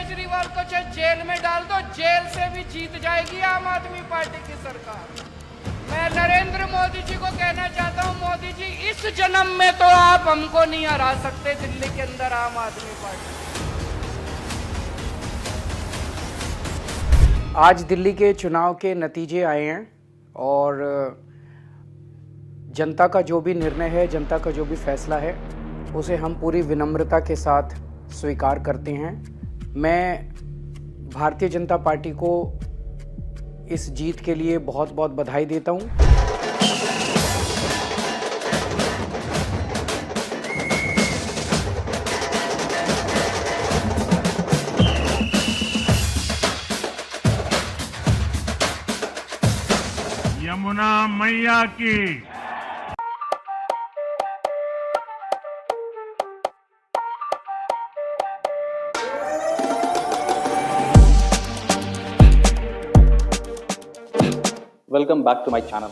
केजरीवाल को चाहे जेल में डाल दो, जेल से भी जीत जाएगी आम आदमी पार्टी की सरकार। मैं नरेंद्र मोदी जी को कहना चाहता हूं, मोदी जी इस जन्म में तो आप हमको नहीं हरा सकते दिल्ली के अंदर आम आदमी पार्टी। आज दिल्ली के चुनाव के नतीजे आए हैं और जनता का जो भी निर्णय है, जनता का जो भी फैसला है, उसे हम पूरी विनम्रता के साथ स्वीकार करते हैं। मैं भारतीय जनता पार्टी को इस जीत के लिए बहुत बहुत बधाई देता हूं। यमुना मैया की welcome back to my channel.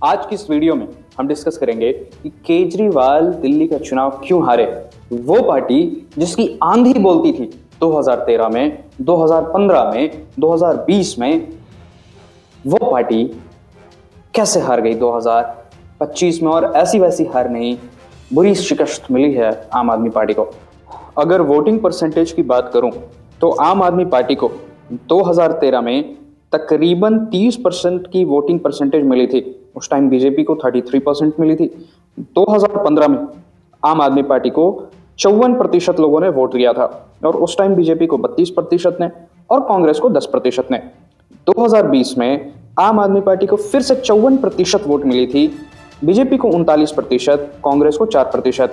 आज की इस वीडियो में हम डिस्कस करेंगे कि केजरीवाल दिल्ली का चुनाव क्यों हारे। वो पार्टी जिसकी आंधी बोलती थी 2013 में, 2015 में, 2020 में, वो पार्टी कैसे हार गई 2025 में। और ऐसी वैसी हार नहीं, बुरी शिकस्त मिली है आम आदमी पार्टी को। अगर वोटिंग परसेंटेज की बात करूं तो आम आदमी पार्टी को 2013 में तकरीबन 30% की वोटिंग परसेंटेज मिली थी। उस टाइम बीजेपी को 33% मिली थी। 2015 में आम आदमी पार्टी को 54% लोगों ने वोट दिया था और उस टाइम बीजेपी को 32% ने और कांग्रेस को 10% ने। 2020 में आम आदमी पार्टी को फिर से 54% वोट मिली थी, बीजेपी को 39%, कांग्रेस को 4%।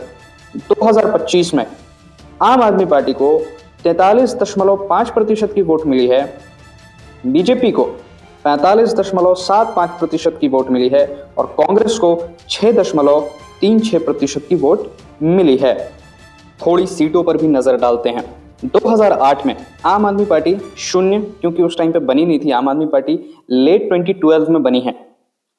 2025 में आम आदमी पार्टी को 43.5% की वोट मिली है, बीजेपी को 45.75% की वोट मिली है और कांग्रेस को 6.36% की वोट मिली है। थोड़ी सीटों पर भी नजर डालते हैं। 2008 में आम आदमी पार्टी 0, क्योंकि उस टाइम पे बनी नहीं थी। आम आदमी पार्टी लेट 2012 में बनी है,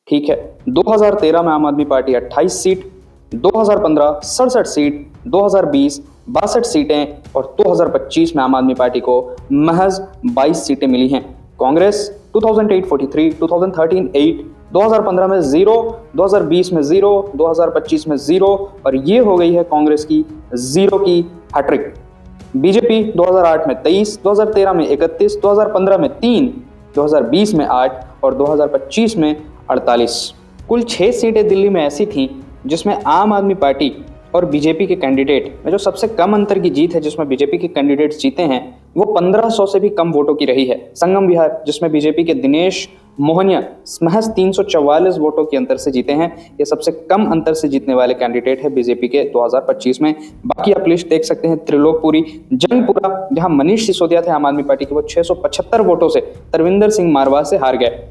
ठीक है। 2013 में आम आदमी पार्टी 28 सीट, 2015 67 सीट, 2020 62 सीटें और 2025 में आम आदमी पार्टी को महज 22 सीटें मिली हैं। कांग्रेस 2008 43, 2013 8, 2015 में 0, 2020 में 0, 2025 में 0 और ये हो गई है कांग्रेस की 0 की हैट्रिक। बीजेपी 2008 में 23, 2013 में 31, 2015 में 3, 2020 में 8 और 2025 में 48। कुल 6 सीटें दिल्ली में ऐसी थीं जिसमें आम आदमी पार्टी और बीजेपी के कैंडिडेट में जो सबसे कम अंतर की जीत है, जिसमें बीजेपी के कैंडिडेट्स जीते हैं, वो 1500 से भी कम वोटों की रही है। संगम विहार, जिसमें बीजेपी के दिनेश मोहनिया महज 344 वोटों के अंतर से जीते हैं। ये सबसे कम अंतर से जीतने वाले कैंडिडेट है बीजेपी के 2025 में। बाकी आप लिस्ट देख सकते हैं। त्रिलोकपुरी, जंगपुरा, जहां मनीष सिसोदिया थे आम आदमी पार्टी के, वो 675 वोटों से तरविंदर सिंह मारवाह से हार गए।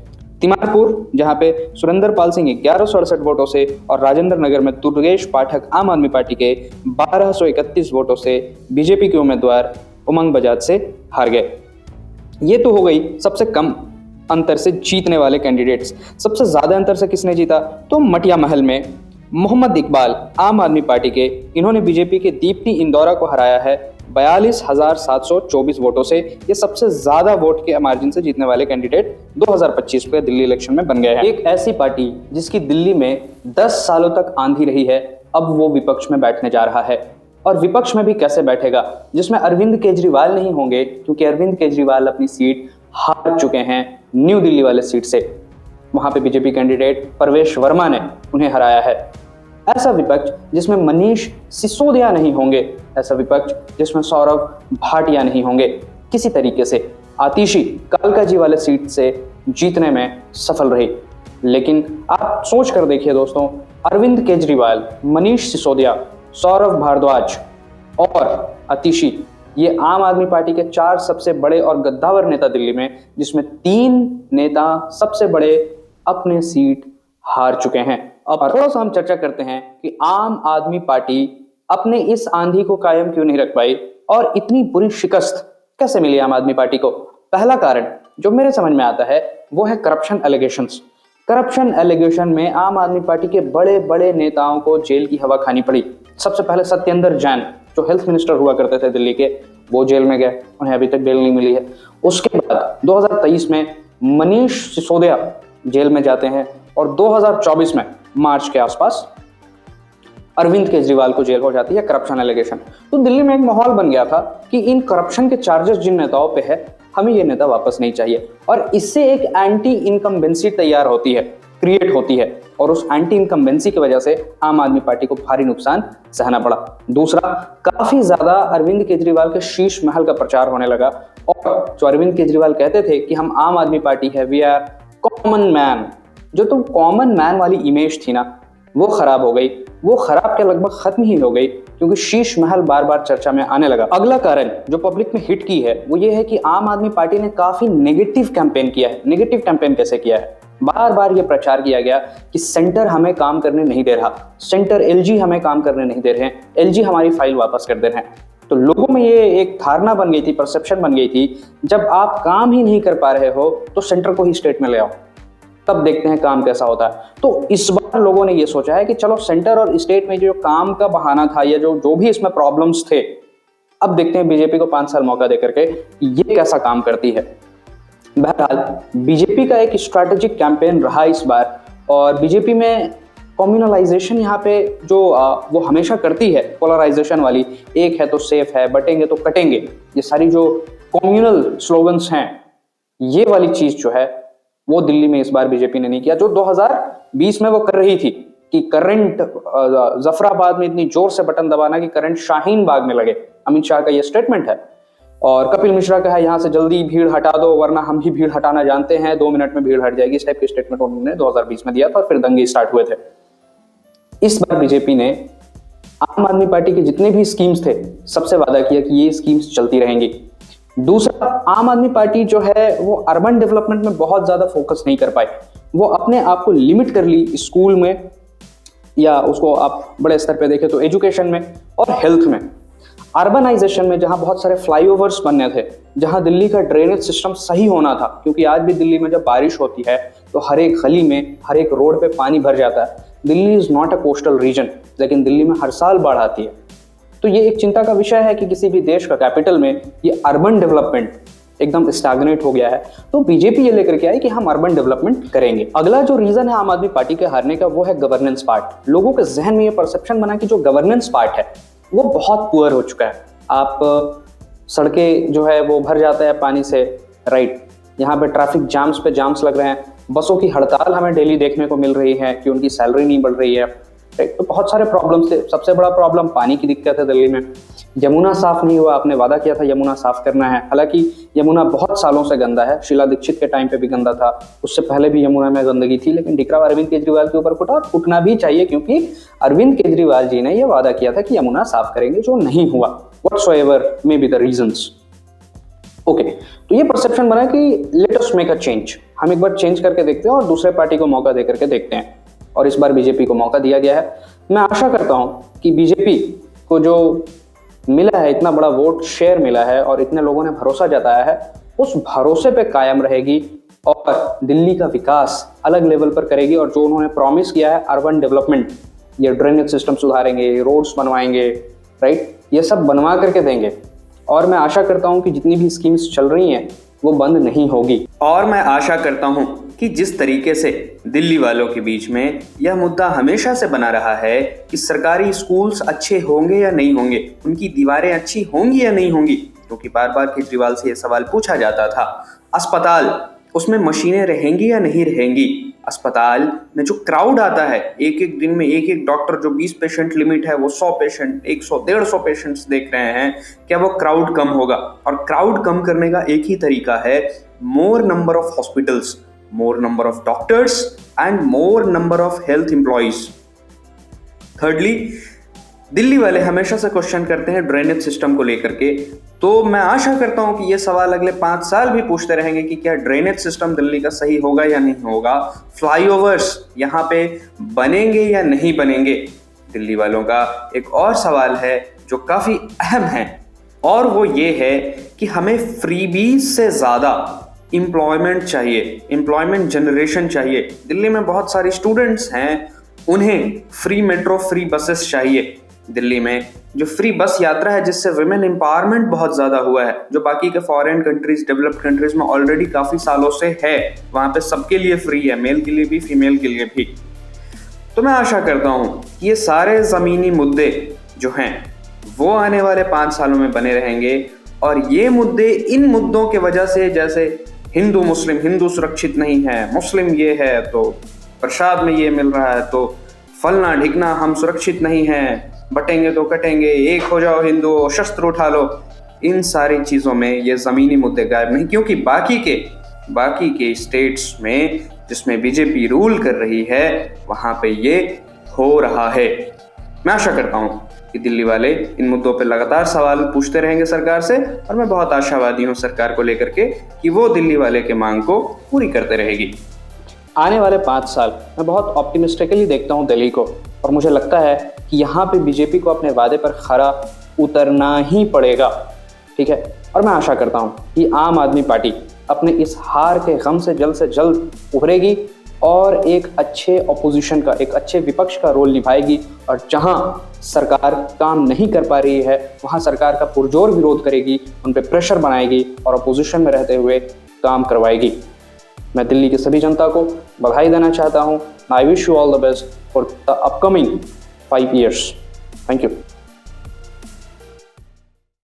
तिमारपुर, जहां पे सुरेंद्र पाल सिंह 1168 वोटों से और राजेंद्र नगर में दुर्गेश पाठक आम आदमी पार्टी के 1231 वोटों से बीजेपी के उम्मीदवार उमंग बजाज से हार गए। ये तो हो गई सबसे कम अंतर से जीतने वाले कैंडिडेट्स। सबसे ज्यादा अंतर से किसने जीता? तो मटिया महल में मोहम्मद इकबाल आम आदमी पार्टी के, इन्होंने बीजेपी के दीप्ति इंदौरा को हराया है 42,724 वोटों से। ये सबसे ज्यादा वोट के मार्जिन से जीतने वाले कैंडिडेट 2025 के दिल्ली इलेक्शन में बन गए हैं। एक ऐसी पार्टी जिसकी दिल्ली में 10 सालों तक आंधी रही है, अब वो विपक्ष में बैठने जा रहा है। और विपक्ष में भी कैसे बैठेगा? जिसमें अरविंद केजरीवाल नहीं होंगे, क्योंकि अरविंद केजरीवाल अपनी सीट हार चुके हैं न्यू दिल्ली वाले सीट से। वहां पे बीजेपी कैंडिडेट परवेश वर्मा ने उन्हें हराया है। ऐसा विपक्ष जिसमें मनीष सिसोदिया नहीं होंगे, ऐसा विपक्ष जिसमें सौरभ भाटिया नहीं होंगे, किसी तरीके से आतिशी कालकाजी वाले सीट से जीतने में सफल रही। लेकिन आप सोच कर देखिए दोस्तों, अरविंद केजरीवाल, मनीष सिसोदिया, सौरभ भारद्वाज और आतिशी, ये आम आदमी पार्टी के 4 सबसे बड़े और गद्दावर नेता दिल्ली में, जिसमें 3 नेता सबसे बड़े अपने सीट हार चुके हैं। अब थोड़ा सा हम चर्चा करते हैं कि आम आदमी पार्टी अपने इस आंधी को कायम क्यों नहीं रख पाई और इतनी बुरी शिकस्त कैसे मिली आम आदमी पार्टी को। पहला कारण जो मेरे समझ में आता है वो है करप्शन एलिगेशंस। करप्शन एलिगेशन में आम आदमी पार्टी के बड़े बड़े नेताओं को जेल की हवा खानी पड़ी। सबसे पहले सत्येंद्र जैन, जो हेल्थ मिनिस्टर हुआ करते थे दिल्ली के, वो जेल में गए, उन्हें अभी तक बेल नहीं मिली है। उसके बाद 2023 में मनीष सिसोदिया जेल में जाते हैं और 2024 में मार्च के आसपास अरविंद केजरीवाल को जेल हो जाती है करप्शन एलिगेशन। तो दिल्ली में एक माहौल बन गया था कि इन करप्शन के चार्जेस जिन नेताओं पे है, हमें ये नेता वापस नहीं चाहिए, और इससे एक एंटी इनकम्बेंसी तैयार होती है, क्रिएट होती है, और उस एंटी इनकम्बेंसी की वजह से आम आदमी पार्टी को भारी नुकसान सहना पड़ा। दूसरा, काफी ज्यादा अरविंद केजरीवाल के शीश महल का प्रचार होने लगा, और जो अरविंद केजरीवाल कहते थे कि हम आम आदमी पार्टी है, वी आर कॉमन मैन, जो तो कॉमन मैन वाली इमेज थी ना, वो खराब हो गई। वो खराब के लगभग खत्म ही हो गई, क्योंकि शीश महल बार बार चर्चा में आने लगा। अगला कारण जो पब्लिक में हिट की है वो ये है कि आम आदमी पार्टी ने काफी नेगेटिव कैंपेन किया है। नेगेटिव कैंपेन कैसे किया है? बार बार ये प्रचार किया गया कि सेंटर हमें काम करने नहीं दे रहा, सेंटर एलजी हमें काम करने नहीं दे रहे हैं, एलजी हमारी फाइल वापस कर दे रहे हैं। तो लोगों में ये एक धारणा बन गई थी, परसेप्शन बन गई थी, जब आप काम ही नहीं कर पा रहे हो तो सेंटर को ही स्टेट में ले आओ, तब देखते हैं काम कैसा होता है। तो इस बार लोगों ने ये सोचा है कि चलो सेंटर और स्टेट में जो काम का बहाना था या जो भी इसमें प्रॉब्लम्स थे, अब देखते हैं बीजेपी को 5 साल मौका देकर के ये कैसा काम करती है। बहरहाल बीजेपी का एक स्ट्रैटेजिक कैंपेन रहा इस बार, और बीजेपी में कम्युनलाइजेशन यहाँ पे जो वो हमेशा करती है, पोलराइजेशन वाली, एक है तो सेफ है, बटेंगे तो कटेंगे, ये सारी जो कम्युनल स्लोगन्स हैं, ये वाली चीज जो है वो दिल्ली में इस बार बीजेपी ने नहीं किया, जो 2020 में वो कर रही थी कि करंट जफराबाद में इतनी जोर से बटन दबाना कि करंट शाहीन बाग में लगे। अमित शाह का ये स्टेटमेंट है, और कपिल मिश्रा का है यहाँ से जल्दी भीड़ हटा दो वरना हम भी भीड़ हटाना जानते हैं, 2 मिनट में भीड़ हट जाएगी, इस टाइप की स्टेटमेंट उन्होंने 2020 में दिया था, और फिर दंगे स्टार्ट हुए थे। इस बार बीजेपी ने आम आदमी पार्टी के जितने भी स्कीम्स थे, सबसे वादा किया कि ये स्कीम्स चलती रहेंगी। दूसरा, आम आदमी पार्टी जो है वो अर्बन डेवलपमेंट में बहुत ज्यादा फोकस नहीं कर पाई, वो अपने आप को लिमिट कर ली स्कूल में, या उसको आप बड़े स्तर पे देखें तो एजुकेशन में और हेल्थ में। अर्बनाइजेशन में जहां बहुत सारे फ्लाईओवर्स बनने थे, जहां दिल्ली का ड्रेनेज सिस्टम सही होना था, क्योंकि आज भी दिल्ली में जब बारिश होती है तो हर एक गली में, हर एक रोड पे पानी भर जाता है। Delhi is not a coastal region, लेकिन दिल्ली में हर साल बाढ़ आती है। तो ये एक चिंता का विषय है कि किसी भी देश का कैपिटल में ये अर्बन डेवलपमेंट एकदम स्टैग्नेट हो गया है। तो बीजेपी ये लेकर के आई कि हम अर्बन डेवलपमेंट करेंगे। अगला जो रीजन है आम आदमी पार्टी के हारने का, वो है गवर्नेंस पार्ट। लोगों के जहन में ये परसेप्शन बना कि जो गवर्नेंस पार्ट है वो बहुत पुअर हो चुका है। आप सड़कें जो है वो भर जाता है पानी से, राइट, यहाँ पे ट्रैफिक जाम्स पे जाम्स लग रहे हैं, बसों की हड़ताल हमें डेली देखने को मिल रही है कि उनकी सैलरी नहीं बढ़ रही है, राइट। तो बहुत सारे प्रॉब्लम्स थे। सबसे बड़ा प्रॉब्लम पानी की दिक्कत है दिल्ली में। यमुना साफ नहीं हुआ, आपने वादा किया था यमुना साफ करना है, हालांकि यमुना बहुत सालों से गंदा है, शीला दीक्षित के टाइम पे भी गंदा था, उससे पहले भी यमुना में गंदगी थी, लेकिन ठिकरा अरविंद केजरीवाल के ऊपर फुटा, और फूटना भी चाहिए, क्योंकि अरविंद केजरीवाल जी ने यह वादा किया था कि यमुना साफ करेंगे, जो नहीं हुआ, whatsoever may be the reasons. Okay, तो ये परसेप्शन बना कि let us make a change, हम एक बार चेंज करके देखते हैं और दूसरे पार्टी को मौका दे करके देखते हैं, और इस बार बीजेपी को मौका दिया गया है। मैं आशा करता हूं कि बीजेपी को जो मिला है, इतना बड़ा वोट शेयर मिला है और इतने लोगों ने भरोसा जताया है, उस भरोसे पे कायम रहेगी और दिल्ली का विकास अलग लेवल पर करेगी। और जो उन्होंने प्रॉमिस किया है, अर्बन डेवलपमेंट, ये ड्रेनेज सिस्टम सुधारेंगे, रोड्स बनवाएंगे, राइट, ये सब बनवा करके देंगे। और मैं आशा करता हूं कि जितनी भी स्कीम्स चल रही हैं वो बंद नहीं होगी। और मैं आशा करता हूं कि जिस तरीके से दिल्ली वालों के बीच में यह मुद्दा हमेशा से बना रहा है कि सरकारी स्कूल्स अच्छे होंगे या नहीं होंगे, उनकी दीवारें अच्छी होंगी या नहीं होंगी, क्योंकि बार बार केजरीवाल से यह सवाल पूछा जाता था। अस्पताल, उसमें मशीनें रहेंगी या नहीं रहेंगी, अस्पताल में जो क्राउड आता है, एक एक दिन में एक एक डॉक्टर, जो 20 पेशेंट लिमिट है वो 100 पेशेंट, 100-150 पेशेंट्स देख रहे हैं, क्या वो क्राउड कम होगा? और क्राउड कम करने का एक ही तरीका है, मोर number of hospitals, more number of doctors and more number of health employees. Thirdly, Delhi वाले हमेशा से क्वेश्चन करते हैं ड्रेनेज सिस्टम को लेकर के, तो मैं आशा करता हूं कि ये सवाल अगले 5 साल भी पूछते रहेंगे कि क्या ड्रेनेज सिस्टम दिल्ली का सही होगा या नहीं होगा, फ्लाईओवर्स यहाँ पे बनेंगे या नहीं बनेंगे। दिल्ली वालों का एक और सवाल है जो काफी अहम है, और वो ये है कि हमें फ्रीबीज से ज्यादा एम्प्लॉयमेंट चाहिए, एम्प्लॉयमेंट जनरेशन चाहिए। दिल्ली में बहुत सारे स्टूडेंट्स हैं, उन्हें फ्री मेट्रो, फ्री बसेस चाहिए। दिल्ली में जो फ्री बस यात्रा है, जिससे विमेन एम्पावरमेंट बहुत ज़्यादा हुआ है, जो बाकी के फॉरेन कंट्रीज, डेवलप्ड कंट्रीज में ऑलरेडी काफ़ी सालों से है, वहाँ पे सबके लिए फ्री है, मेल के लिए भी फीमेल के लिए भी। तो मैं आशा करता हूँ कि ये सारे ज़मीनी मुद्दे जो हैं वो आने वाले 5 सालों में बने रहेंगे, और ये मुद्दे इन मुद्दों के वजह से, जैसे हिंदू मुस्लिम, हिंदू सुरक्षित नहीं है, मुस्लिम ये है तो प्रसाद में ये मिल रहा है, तो फलना ढिकना हम सुरक्षित नहीं हैं, बटेंगे तो कटेंगे, एक हो जाओ हिंदू, शस्त्र उठा लो, इन सारी चीज़ों में ये ज़मीनी मुद्दे गायब नहीं, क्योंकि बाकी के स्टेट्स में जिसमें बीजेपी रूल कर रही है वहाँ पे ये हो रहा है। मैं आशा करता हूँ कि दिल्ली वाले इन मुद्दों पर लगातार सवाल पूछते रहेंगे सरकार से, और मैं बहुत आशावादी हूँ सरकार को लेकर के कि वो दिल्ली वाले के मांग को पूरी करते रहेगी। आने वाले 5 साल मैं बहुत ऑप्टिमिस्टिकली देखता हूँ दिल्ली को, और मुझे लगता है कि यहाँ पे बीजेपी को अपने वादे पर खरा उतरना ही पड़ेगा, ठीक है। और मैं आशा करता हूँ कि आम आदमी पार्टी अपने इस हार के गम से जल्द उभरेगी और एक अच्छे ऑपोजिशन का, एक अच्छे विपक्ष का रोल निभाएगी, और जहाँ सरकार काम नहीं कर पा रही है वहाँ सरकार का पुरजोर विरोध करेगी, उन पर प्रेशर बनाएगी और ऑपोजिशन में रहते हुए काम करवाएगी। मैं दिल्ली की सभी जनता को बधाई देना चाहता हूँ। I wish you all the best for the upcoming 5 years। Thank you.